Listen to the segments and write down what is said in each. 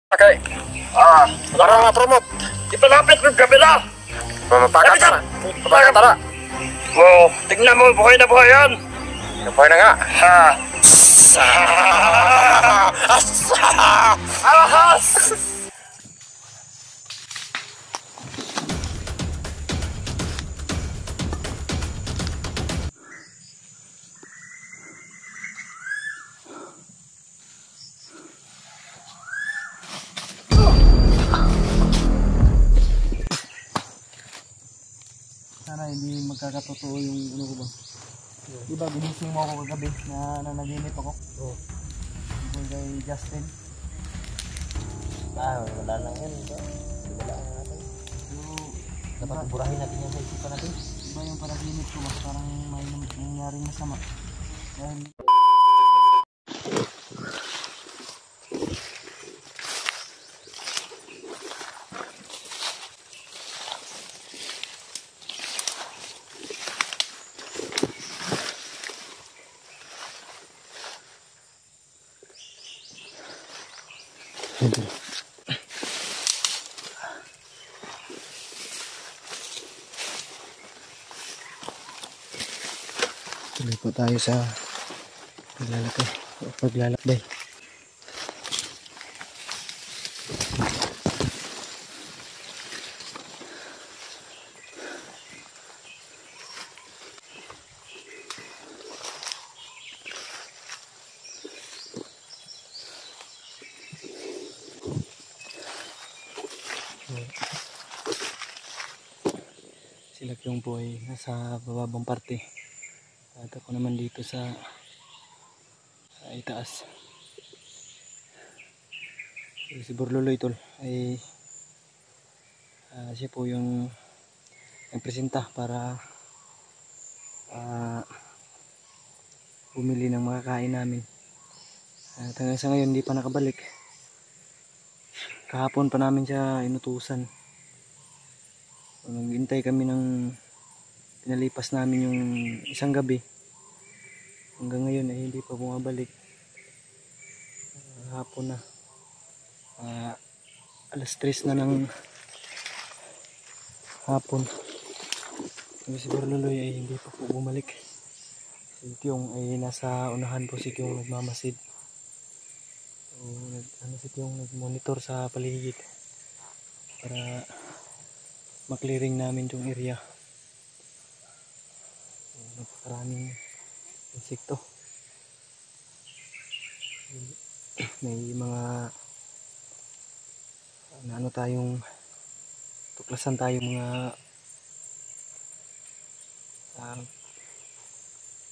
Okay. Para ma-promote. Ipalapit ng kabila. Mapakat na. Mapakat na. Wow, tingnan mo, buhay na buhay yan. Buhay na nga. Ha. Ahas! Sana hindi magkakatotoo yung ano ko ba. Diba ginising mo ako kagabi na nanaginip ako? Oo. Tungkol kay Justin. Wala lang yan. Wala lang natin. Dapat burahin natin yan sa isipan natin. Diba yung panaginip ko ba? Parang may nangyaring masama. Dahil tuloy po tayo sa paglalakbay. Sila yung po ay nasa bababang parte. At ako naman dito sa itaas. Si Borloloy tol ay siya po yung nagpresenta para bumili ng mga kain namin. At hanggang sa ngayon hindi pa nakabalik. Kahapon pa namin siya inutusan. Naghintay kami ng pinalipas namin yung isang gabi. Hanggang ngayon ay hindi pa bumabalik. Hapon na. Alas 3 na ng hapon. Si Borloloy ay hindi pa po bumalik. Si Tiong ay nasa unahan po, si Tiong nagmamasid. Si Tiong nagmonitor sa paligid para maklearing namin yung area. Napakaraming insekto. May mga tuklasan tayong mga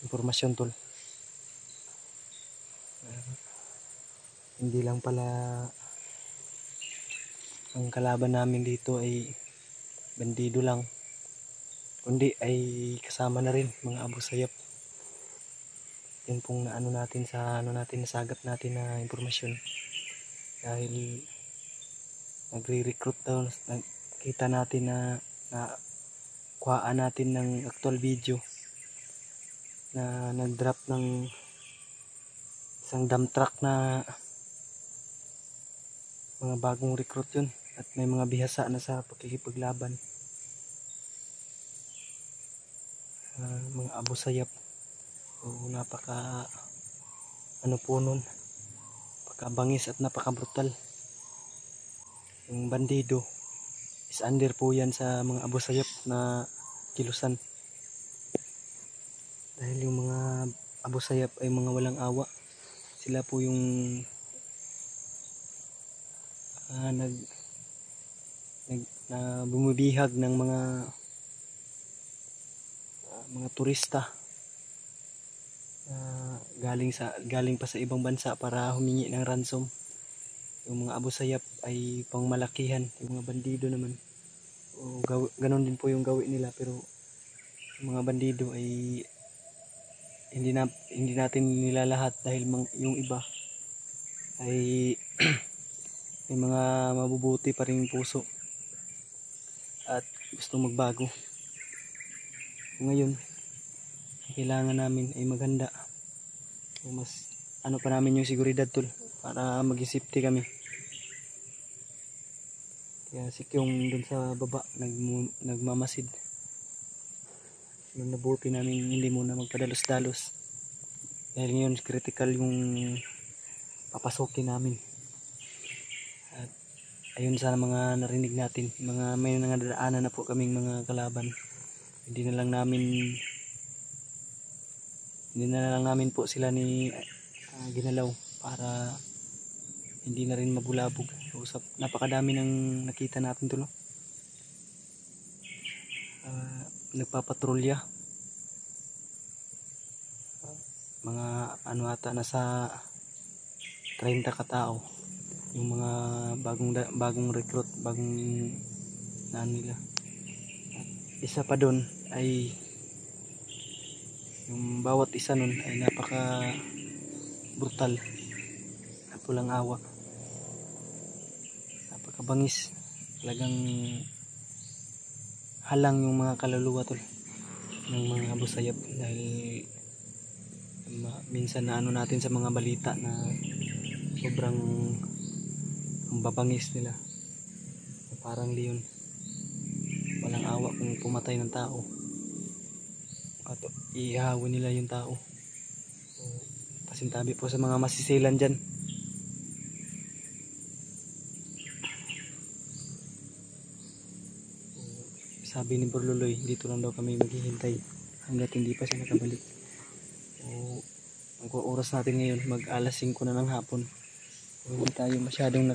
impormasyon tol. Hindi lang pala ang kalaban namin dito ay bandido lang, kundi ay kasama na rin mga Abu Sayyaf. Yun pong naano natin sa nasagap natin na impormasyon. Dahil nagre-recruit daw, nakita natin na kuhaan natin ng actual video na nag-drop ng isang dump truck na mga bagong recruit yun. At may mga bihasa na sa pakikipaglaban. Mga Abu Sayyaf. So, napaka po nun. Napakabangis at napaka-brutal. Yung bandido is under po yan sa mga Abu Sayyaf na kilusan. Dahil yung mga Abu Sayyaf ay mga walang awa. Sila po yung bumibihag ng mga turista galing pa sa ibang bansa para humingi ng ransom. Yung mga Abu Sayyaf ay pangmalakihan, yung mga bandido naman ganon din po yung gawin nila. Pero yung mga bandido ay hindi natin nilalahat dahil yung iba ay may mga mabubuti pa ring puso at gusto magbago. Ngayon kailangan namin ay maghanda. Mas pa namin yung seguridad tol para mag-safety kami. Kaya si Kyung dun sa baba nagmamasid. Yung nabuti namin hindi muna magpadalos-dalos. Dahil ngayon critical yung papasukin namin. At ayun sana mga narinig natin, may nadaanan na po kaming mga kalaban. Hindi na lang namin po sila ni ginalaw para hindi na rin mabulabog. Usap, napakadami ng nakita natin tulo. Nagpapatrolya. Mga ano ata nasa 30 katao. Yung mga bagong recruit, bagong nila. At isa pa doon ay yung bawat isa nun ay napaka brutal at walang awa, napakabangis, talagang halang yung mga kaluluwa tol ng mga Abu Sayyaf. Dahil minsan na ano natin sa mga balita na sobrang ang babangis nila, parang leon, walang awa kung pumatay ng tao at ihawin nila yung tao. Pasintabi po sa mga masisilan dyan. Sabi ni Borloloy, dito lang daw kami maghihintay hanggat hindi pa siya nakabalik. Ang oras natin ngayon mag alas 5 na ng hapon. Hindi tayo masyadong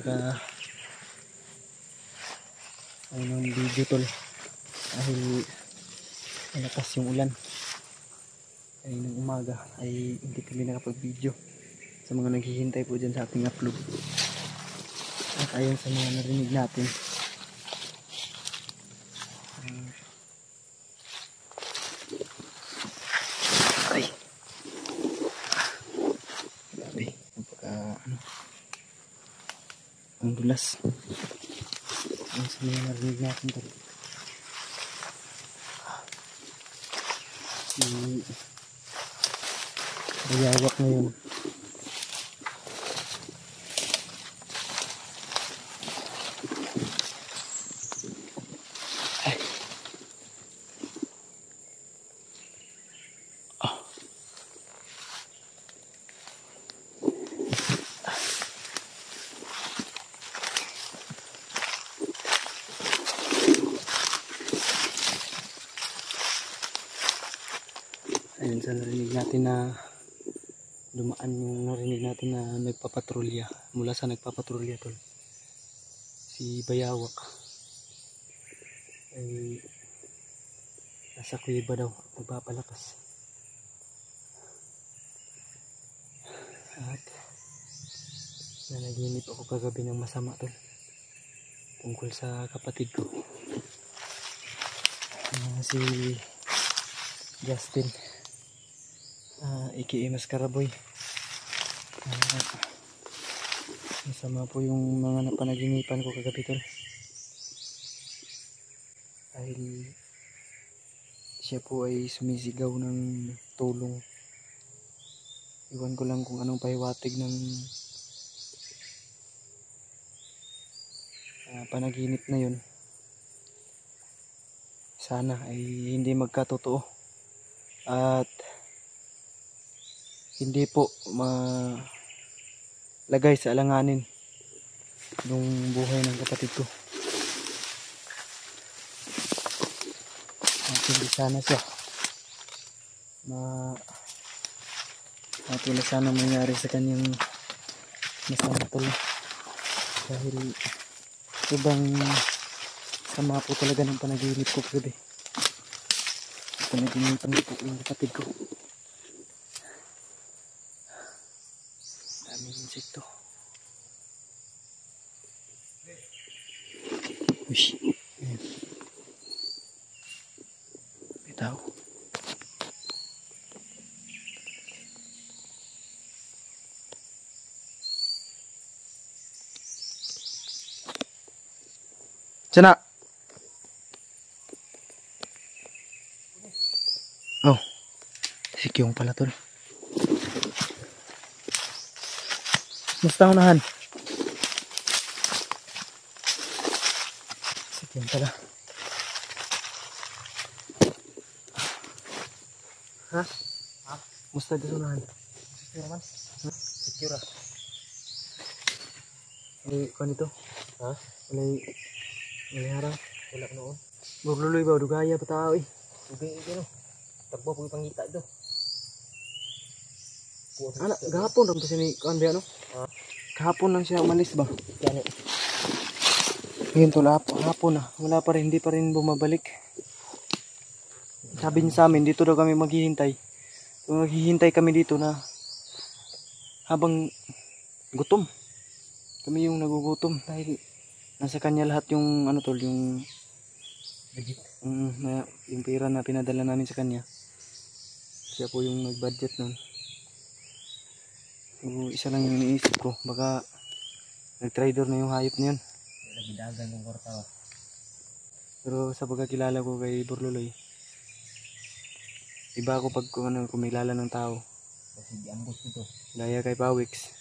ng video tol dahil malakas yung ulan. Ay ng umaga ay hindi kami nakapag-video sa mga naghihintay po dyan sa ating upload. At ayon sa mga narinig natin, ang dulas. Ayon sa mga narinig natin tol, bayawak ngayon. Ayun sa narinig natin na dumaan, yung narinig natin na nagpapatrolya, mula sa nagpapatrolya tol, si Bayawak ay nasa kuweba daw, nagpapalakas. At nanaginip ako kagabi ng masama tol, tungkol sa kapatid ko, si Justin, aka Maskaraboy. Masama po yung mga napanaginipan ko kagabi tol, dahil siya po ay sumisigaw ng tulong. Iwan ko lang kung anong pahiwatig ng panaginip na yun. Sana ay hindi magkatotoo at hindi po malagay sa alanganin yung buhay ng kapatid ko. At hindi sana siya wala sana mangyari sa kanyang masama tol, dahil ibang sama po talaga ng panaginip ko kagabi. Panaginipan po yung kapatid ko. Daming insekto. Uy, ayan. May tao. Sana. Oh, si Kyung pala tol. Musta unahan? Yan pala. Ha? Ha? Musta dito unahan? Secure man. Secure ah. Ay, kung ito? Ha? Walay harang. Wala ko noon. Burluloy ba? Dugaya pa tao eh. Ugay no. Tagpo po pangita do. Anak, gahapon lang kasi ni Kuan ba ano? Ha? Kahapon lang siya umalis ba? Yan eh. Ngayon to hapon na. Wala pa rin, hindi pa rin bumabalik. Sabi niya sa amin, dito daw kami maghihintay. So, maghihintay kami dito na habang gutom. Kami yung nagugutom dahil nasa kanya lahat yung ano tol, yung Legit. yung pera na pinadala namin sa kanya. Siya po yung nag-budget nun. So, isa lang yung iniisip ko, baka nag-trader na yung hayop na yun. Nagidagan yung kwarta ba. Pero sa pagkakilala ko kay Burluloy, iba ako pag kumilala ng tao. Kasi di-ambush ito. Gaya kay Pawix,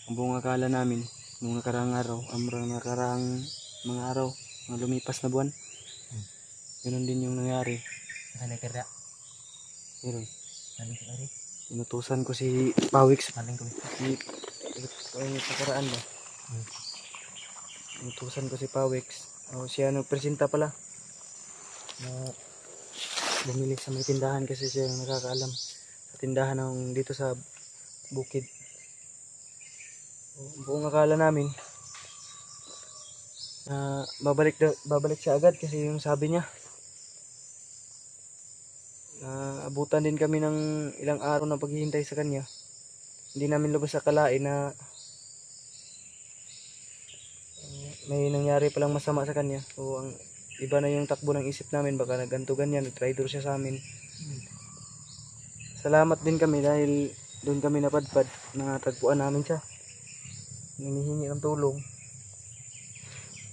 ang buong akala namin nung nakaraang araw, nakaraang mga araw, mga lumipas na buwan, yun din yung nangyari. Nakalay kaya. Pero Naling sa kari. inutusan ko si Pawix, Naling ko. nakaraan ba? Inutusan ko si Pawix, siya nagpresenta pala na bumili sa may tindahan kasi siya yung nakakaalam sa tindahan ng dito sa bukid. Buong akala namin na babalik siya agad kasi yung sabi niya abutan din kami ng ilang araw na paghihintay sa kanya. Hindi namin lubos akalain na may nangyari palang masama sa kanya. So ang iba na yung takbo ng isip namin, baka nagganto ganyan, nag-traitor siya sa amin. Salamat din kami dahil doon kami napadpad, natagpuan namin siya. Nanghihingi ng tulong.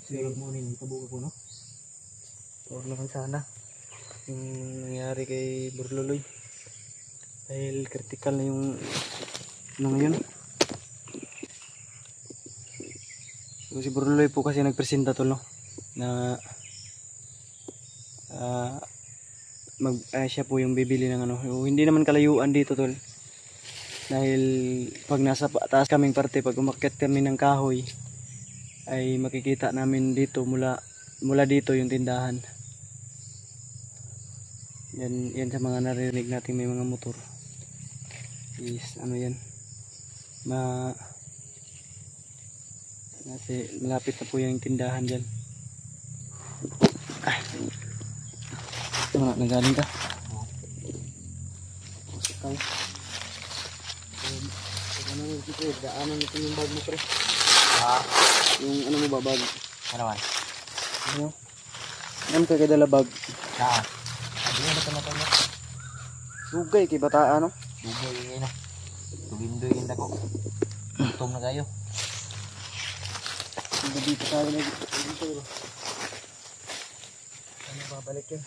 Sigurad mo rin kabuka ko no? Huwag naman sana yung nangyari kay Burluloy. Dahil critical na yung ano ngayon. So, si Burluloy po kasi nagpresenta to no, na siya po yung bibili ng ano. Hindi naman kalayuan dito tol. Dahil pag nasa taas kaming parte, pag umakyat kami ng kahoy, ay makikita namin dito mula dito yung tindahan. Yan sa mga narinig natin may mga motor. Is ano yan? Kasi malapit na po yung tindahan diyan. Ito na, nagaling ka? Pusok tayo. Ano yung dito, daanan natin yung bag mo pre. Ha? Yung ano mo ba bag? Ano man? Ano? Ano ka kadala bag? Saan? Hindi na ito na. Sugay kay bata ano? Bugay yun na. Tugindoy yung dako. Gutom na kayo. Ang gabi pa tayo na dito. Ano babalik yun?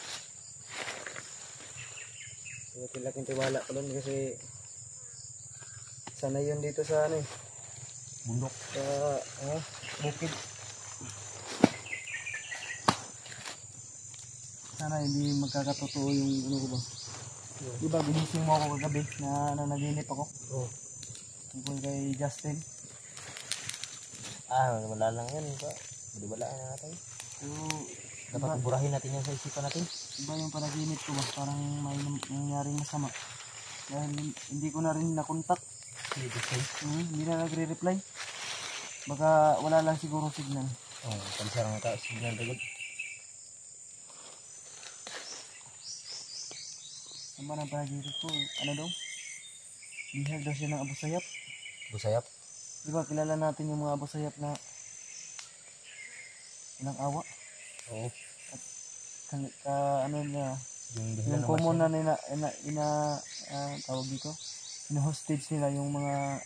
Kaya laking tiwala ko doon kasi sana yun dito sa ano eh. Bundok. Sa bukid. Sana hindi magkakatotoo yung ano ko ba. Diba ginising mo ako kagabi na nanaginip ako. Oo. Tungkol kay Justin. Wala lang yan. Wala na natin. So, Dapat burahin natin yan sa isipan natin. iba yung panaginip ko ba? Parang may nangyaring masama. Dahil hindi ko na rin nakontak. Hindi na nagre-reply. Baka wala lang siguro signal. Pansarang ka signal agad. Ano ba ng panaginip ko? Ano daw? Bihag daw siya ng Abu Sayyaf. Busayap. Diba kilala natin yung mga Abu Sayyaf na ilang awa? Oo. Ano na, Yung yung common na tawag dito, hostage nila yung mga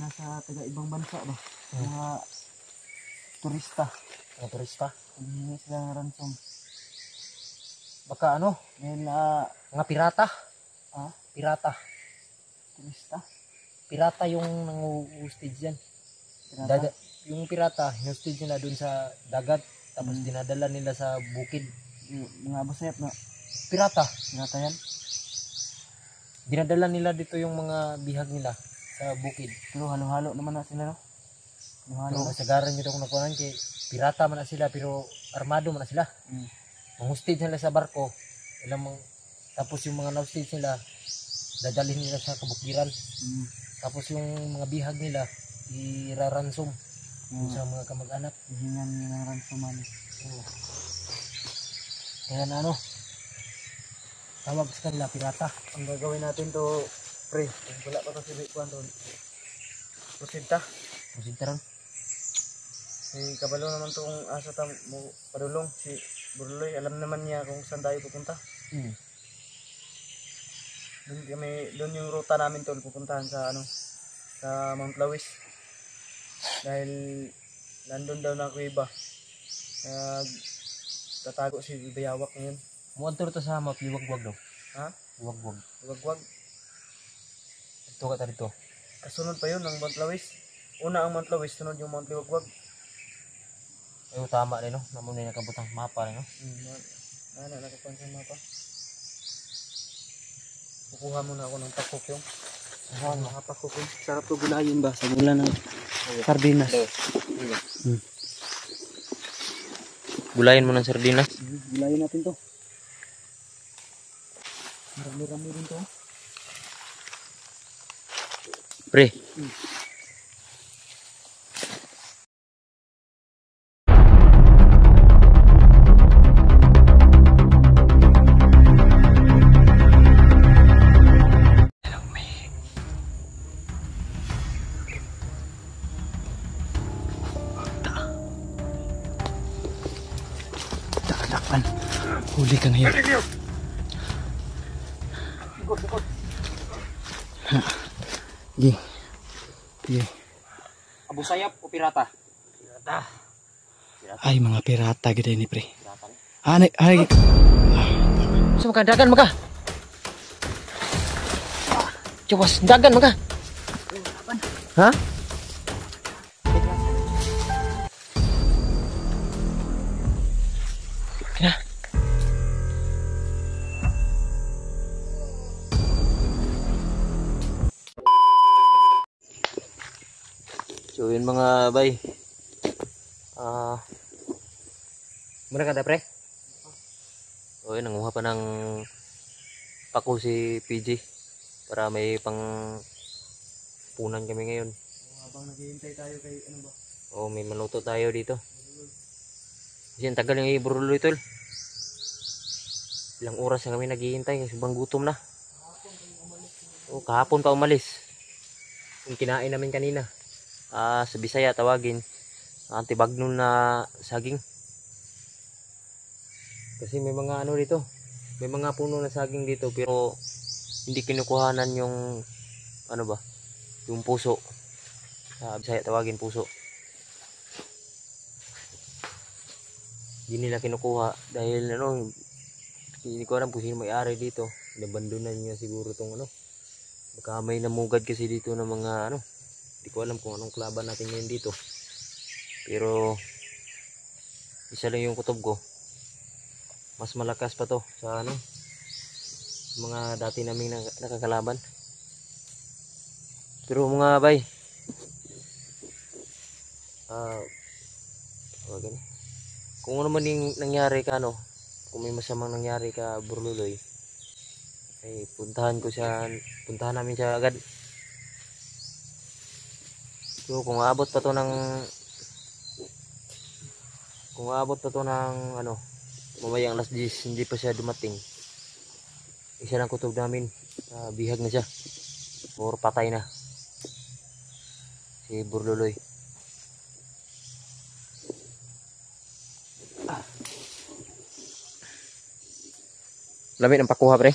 nasa taga ibang bansa ba? Mga turista. Mga turista. Hindi sila ng ransom. Baka ano? Dahil Mga pirata. Pirata. turista. Pirata yung nangu-hostage dyan. Pirata. yung pirata, hinustage nila dun sa dagat, tapos dinadala nila sa bukid. Mga Abu Sayyaf na Pirata, pirata yan. dinadala nila dito yung mga bihag nila sa bukid. Pero halo-halo naman na sila, no? Pero Halo-halo na. kasagaran nito kung nakuha kay pirata man na sila, pero armado man na sila. Manghustage nila sa barko, tapos yung mga na-hostage nila, dadalhin nila sa kabukbiran. Tapos yung mga bihag nila, iraransom sa mga kamag-anak. Hihingan nila ng ransoman. Kaya na ano, tawag sa kanila, pirata. Ang gagawin natin to, pre, kung wala pa to si Bikuan doon. Proceed ta. Musintaran. Si Kabalo naman tong asa tam mo padulong. Si Burloy, alam naman niya kung saan tayo pupunta. Doon yung ruta namin tol, pupuntahan sa ano, sa Mount Lawis. Dahil nandun daw na kuiba. Tatago si Bayawak ngayon. Muadto to sa Mount Liwagwag daw. Ha? Liwagwag. Wagwag. Ito ka ta dito. Kasunod pa yun ng Mount Lawis. Una ang Mount Lawis, sunod yung Mount Liwagwag. Ay, tama rin, no? Namun na nakabutang mapa rin, no? Nakapansin mo pa. Kukuha muna ako ng pakok yung. Mga pakok yung. Sarap to gulayin ba? Sa mula ng sardinas. Gulayin mo ng sardinas. Gulayin natin to. Marami-rami din to. Pre. Takpan. Huli ka ngayon. Gi. Gi. Abu Sayyaf o pirata? Ay mga pirata gid ni pre. Pirata ni. Ay. So dagan maka. Cowas dagan maka. Ha? Kena. So yun mga bay. Muna ka da pre? O yun, nanguha pa ng pako si PG para may pang punan kami ngayon. Habang naghihintay tayo kay ano ba? O may maluto tayo dito. Kasi ang tagal yung iburlo ito. Ilang oras na kami naghihintay kasi bang gutom na. O kahapon pa umalis. Yung kinain namin kanina. Sa Bisaya tawagin antibagnon na saging. Kasi may mga ano dito, may mga puno na saging dito pero hindi kinukuhanan yung ano ba, yung puso. Sa Bisaya tawagin puso. Hindi nila kinukuha dahil ano, hindi ko alam kung sino may-ari dito. Nabandunan niya siguro tong ano. Baka may namugad kasi dito ng mga ano. Hindi ko alam kung anong klaban natin ngayon dito. Pero isa lang yung kutob ko. Mas malakas pa to sa ano, mga dati naming nakakalaban. Pero mga bay, kung ano man yung nangyari ka ano, kung may masamang nangyari ka Burluloy, ay puntahan namin siya agad. So kung aabot pa to ng ano, mamayang alas 10 hindi pa siya dumating, isa lang kutob namin, bihag na siya or patay na si Burluloy. Lamit ang pakuha pre.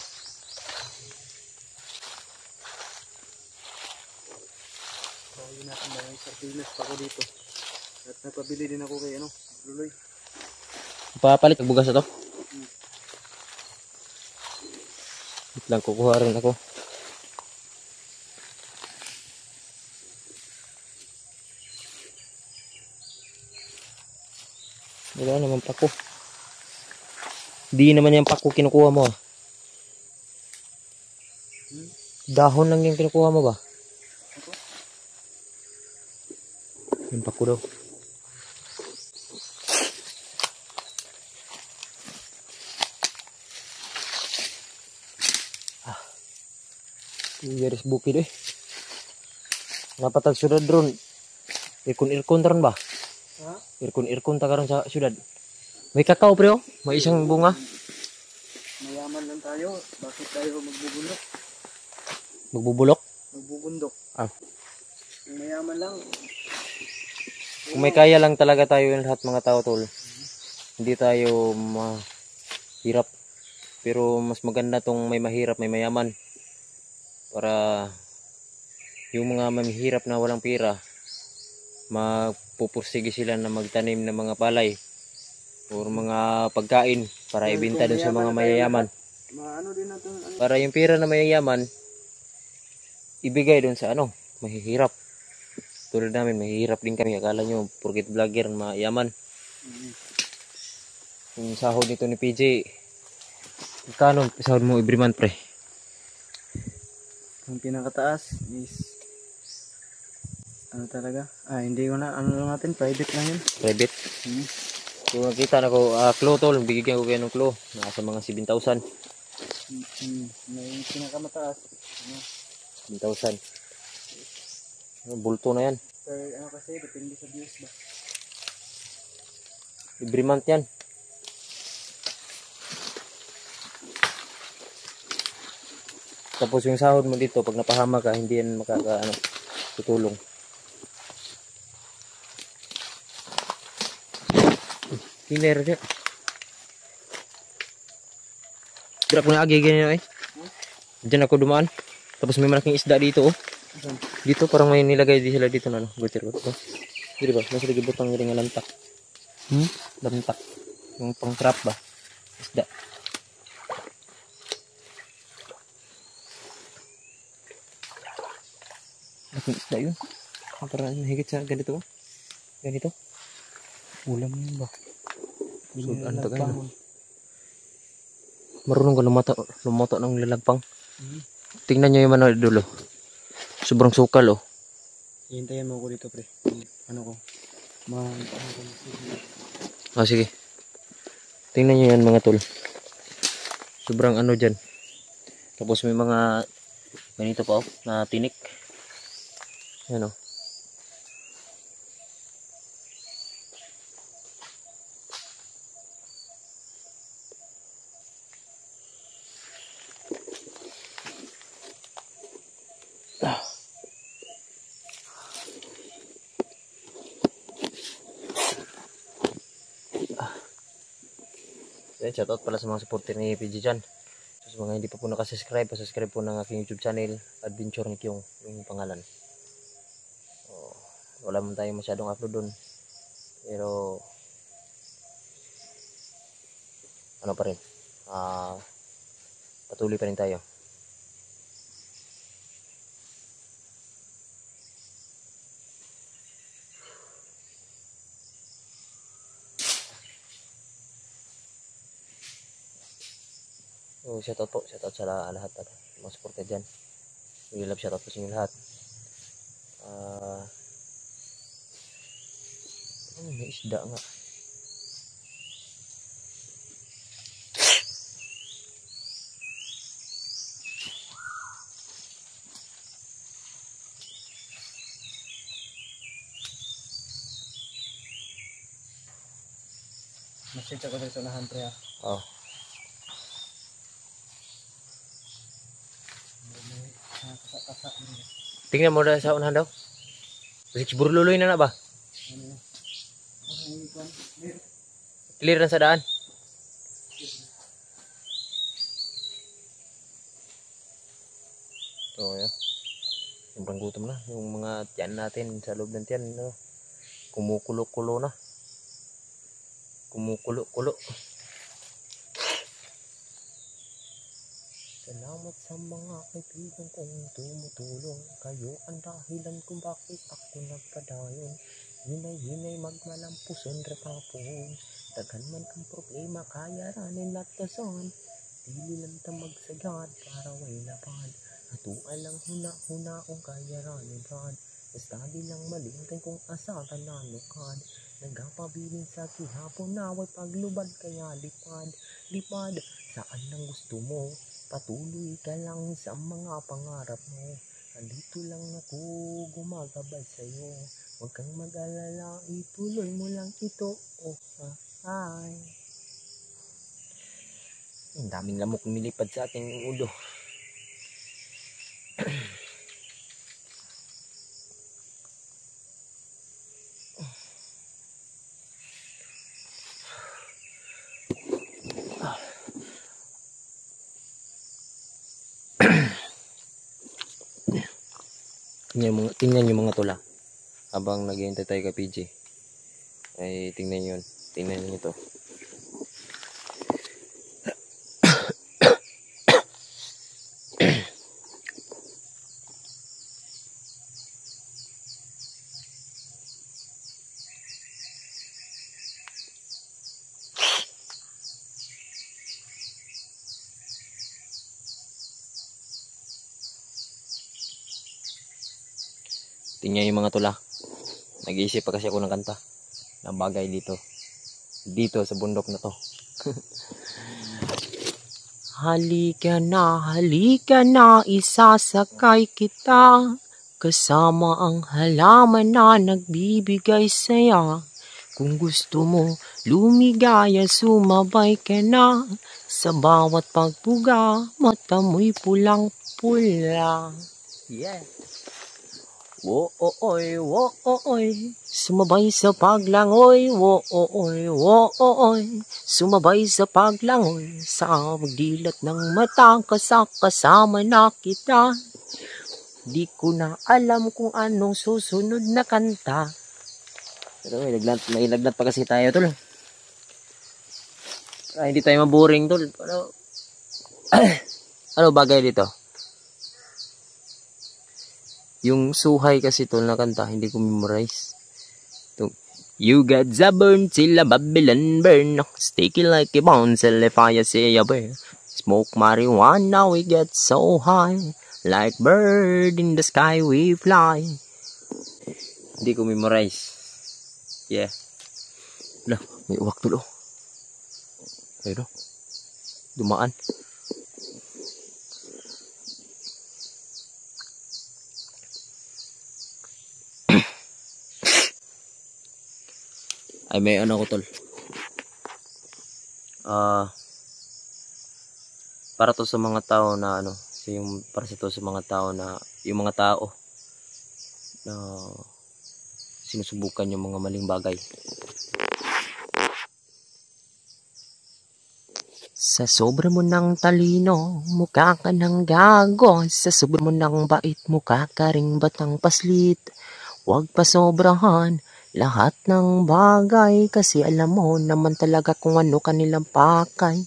Kawin natin na yung sardinas pa ko dito. At nagpabili din ako kay ano, Luloy. Papalit ang bugas na to. Wait lang, kukuha rin ako. Wala naman pako. Di naman yung pako kinukuha mo ah. Dahon lang yung kinukuha mo ba? Yung pako daw. Yaris bukid eh. Napatag syudad ron. Irkon taron ba? Ha? Irkon tagaron sa syudad. May kakao pre oh. May isang bunga. Mayaman lang tayo. Bakit tayo magbubundok? Magbubulok. Magbubundok. Ah. Kung mayaman lang. Kung may kaya lang talaga tayo yung lahat mga tao tol. Hindi tayo mahirap. Pero mas maganda tong may mahirap, may mayaman. Para yung mga mahirap na walang pera, magpupursige sila na magtanim ng mga palay o mga pagkain para ibenta doon sa mga mayayaman. Maano din natin. Para yung pera na mayayaman, ibigay doon sa mahihirap. Tulad namin, mahihirap din kami. Akala nyo, porket vlogger, mayaman. Yung sahod nito ni PJ, magkano sahod mo every month pre? Ang pinakataas is ano talaga? Hindi ko na lang natin, private lang yun. Private. So nakita na ko, clue tol, bigyan ko kayo ng clue. Nasa mga 7,000. May pinakamataas. 7,000. Bulto na yan. Per kasi, depende sa views ba? Every month yan. Tapos yung sahod mo dito, pag napahama ka, hindi yan tutulong. Killer dyan. Drop ko na agi ganyan eh. Diyan ako dumaan. Tapos may malaking isda dito oh. Dito parang may nilagay di sila dito na gutir ko. Di ba? Nasa lagi butang nga lantak. Lantak. Yung pang trap ba? Isda. Laking isda yun. Parang higit sa ganito. Ganito. Ulam yun ba? Sudan to ganyan. Marunong ka lumoto ng lalagpang. Tingnan nyo yung mano dulo. Sobrang sukal oh. Hintayin mo ko dito pre. Ano ko? Sige. Tingnan nyo yan mga tol. Sobrang dyan. Tapos may mga ganito pa oh, na tinik. Yan oh. Shoutout pala sa mga supporter ni PG dyan. So, sa mga hindi pa po nakasubscribe, pasubscribe po ng aking YouTube channel, Adventure ni Kyong, yung pangalan. So, wala man tayo masyadong upload dun. Pero, ano pa rin, patuloy pa rin tayo. So, shoutout po, shoutout sa lahat at mga supporter dyan. We love shoutout po sa inyo lahat. May isda nga. Message ako sa unahan pre ha. Oh. Tingnan mo na sa unahan daw. Kasi burluloy na ba? Clear na sa daan. So, yan. Sobrang gutom na. Yung mga tiyan natin sa loob ng tiyan, kumukulo-kulo na. Kumukulo-kulo. Salamat sa mga kaibigan kong tumutulong. Kayo ang dahilan kung bakit ako nagpadayon. Hinay magmalampuson repapon. Daghan man ang problema kaya ranin latason. Dili lang ta magsagad para way lapad. Atuan lang huna ang kaya ranin brad. Basta di lang malintay kung asakan nanukad. Nagapabilin sa kihapon na way paglubad kaya lipad. Saan lang gusto mo? Patuloy ka lang sa mga pangarap mo. Andito lang ako gumagabay sa'yo. Huwag kang mag-alala, ituloy mo lang ito. Oh, hi. Ang daming lamok nilipad sa ating ulo. Tingnan yung mga tula. Habang naghihintay tayo kay PJ. Ay tingnan yun. Tingnan nyo ito. Tingnan yung mga tula. Nag-iisip pa kasi ako ng kanta ng bagay dito sa bundok na to. Halika na, isasakay kita kasama ang halaman na nagbibigay saya. Kung gusto mo lumigaya, sumabay ka na. Sa bawat pagbuga, mata mo'y pulang-pula. Yeah. Wo-oy, sumabay sa paglangoy. Wo-oy, sumabay sa paglangoy. Sa magdilat ng mata, kasama na kita. Di ko na alam kung anong susunod na kanta. Pero may lagnat pa kasi tayo, tol. Hindi tayo maboring, tol. Ano bagay dito? Yung suhay kasi tol na kanta, hindi ko memorize. You got the burn till a Babylon burn. Sticky like a bone till the fire say a burn. Smoke marijuana, we get so high. Like bird in the sky we fly. Hindi ko memorize. Yeah. Lah, may uwak tulo. Ayun. Dumaan. Ay may ano ko tol. Para to sa mga tao na ano, para sa mga tao na yung mga tao na sinusubukan yung mga maling bagay. Sa sobra mo ng talino, mukha ka ng gago. Sa sobra mo ng bait, mukha ka ring batang paslit. Huwag pa sobrahan lahat ng bagay kasi alam mo naman talaga kung ano kanilang pakay.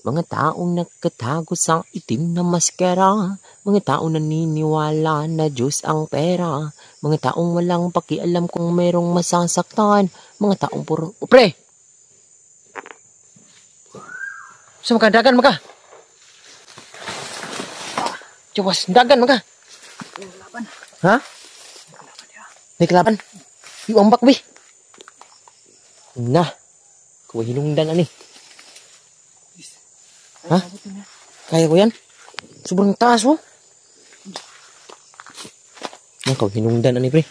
Mga taong nagkatago sa itim na maskara, mga taong naniniwala na Diyos ang pera, mga taong walang pakialam kung merong masasaktan, mga taong puro... O, pre! So, dagan maka? Jawas, dagan maka? Ha? May kalaban. Yung ambak, be. Nah. Kuha hinungdan, ani. Ha? Kaya ko yan? Sobrang taas, oh. Nah, kau hinungdan, ani, pre.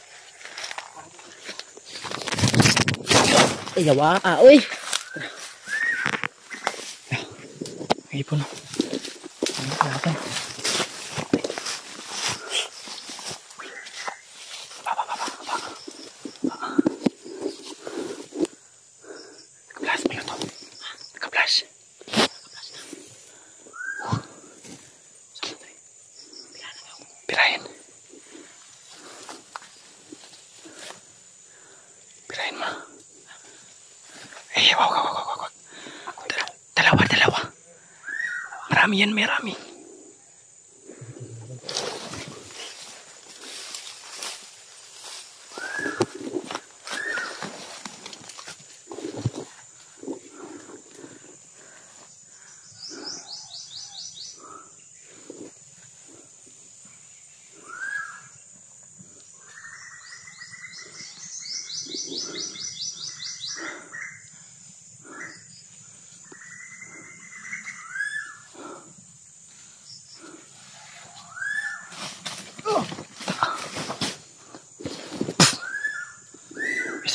Yawa, oy. Ay, po no. Ano kalaban? Pirahin mo. Wag. Dalawa. Marami yan, marami.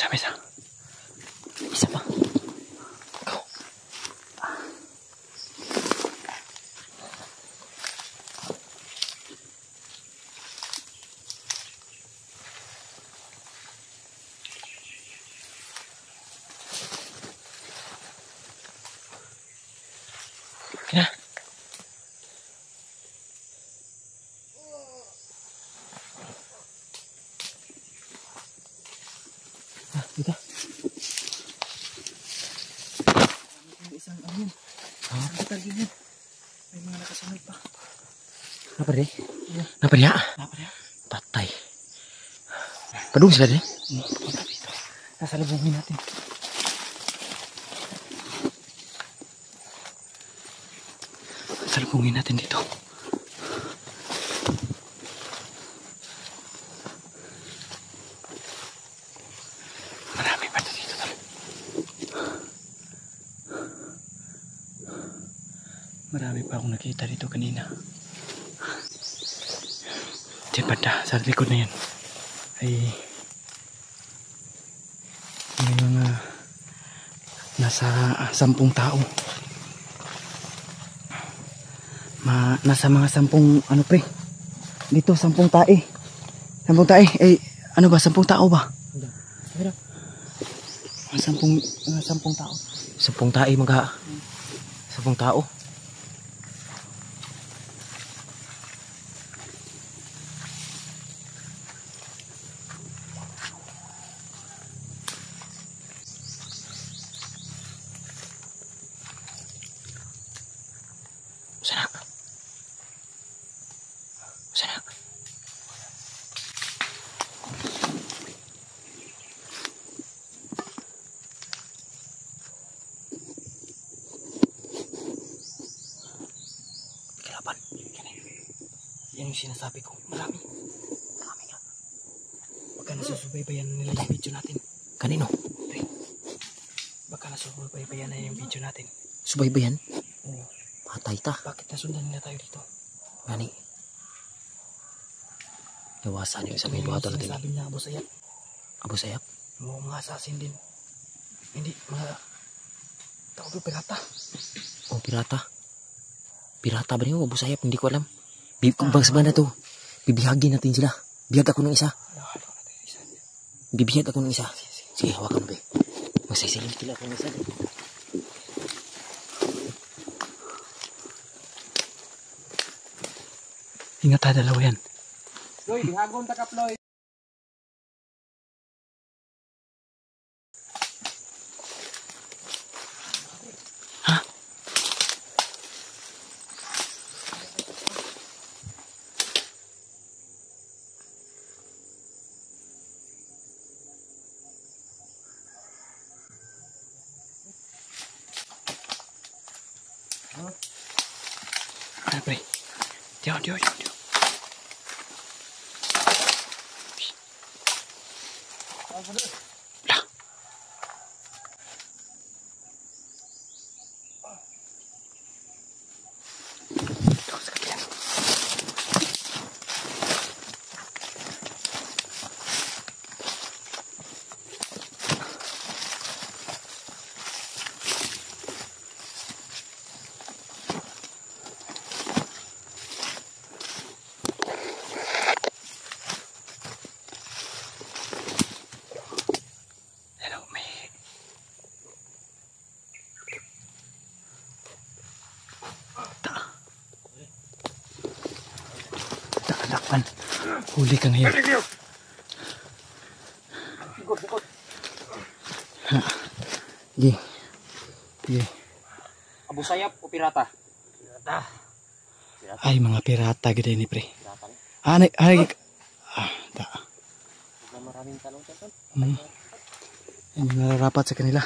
Isa. Isa pa. Go. Kina. Dito. Isang ano yun. Isang yun. May mga nakasunod pa. Apa deh? Apa dia? Apa dia? Patay. Padung sila deh. Punta dito. Sasalubungin natin. Sasalubungin natin dito. Marami pa dito. Marami pa akong nakita dito kanina. Diyan banda, sa likod na yan ay may mga nasa 10 tao. Nasa mga 10 ano pre? Dito 10 tae. 10 tae. Eh ano ba 10 tao ba? Mga 10 tao. 10 tae mga 10 tao. Sana. Kalaban. Yan yung sinasabi ko. Marami nga. Baka nasusubaybayan nila yung video natin. Kanino? Pre. Baka nasusubaybayan na yung video natin. Subaybayan? Oo. Patay ta. Bakit nasundan nila tayo dito? Gani. Iwasan yung sa may buhaton natin. Sinasabi niya Abu Sayyaf. Abu Sayyaf? Oo, mga assassin din. Hindi, mga tawag ko pirata. Oh, pirata. Pirata ba niyo? Abu Sayyaf? Hindi ko alam. Bang sabana to. Bibihagin natin sila. Bihag ako ng isa. Bibihag ako ng isa. Sige, hawakan mo be. Magsisilim sila ako ng isa. Ingat ha, dalawa yan. Loy, dihagon ta ka, Loy. Ha? Ano pre? Diyan. Lah. Ito sa kapiyan. Hello, may Lakpan. Huli ka ngayon. Sige. Abu Sayyaf o pirata? Ay, mga pirata gede ni pre. Pirata ni. Da. Maraming tanong ka, Ton. Yan yung nararapat sa kanila.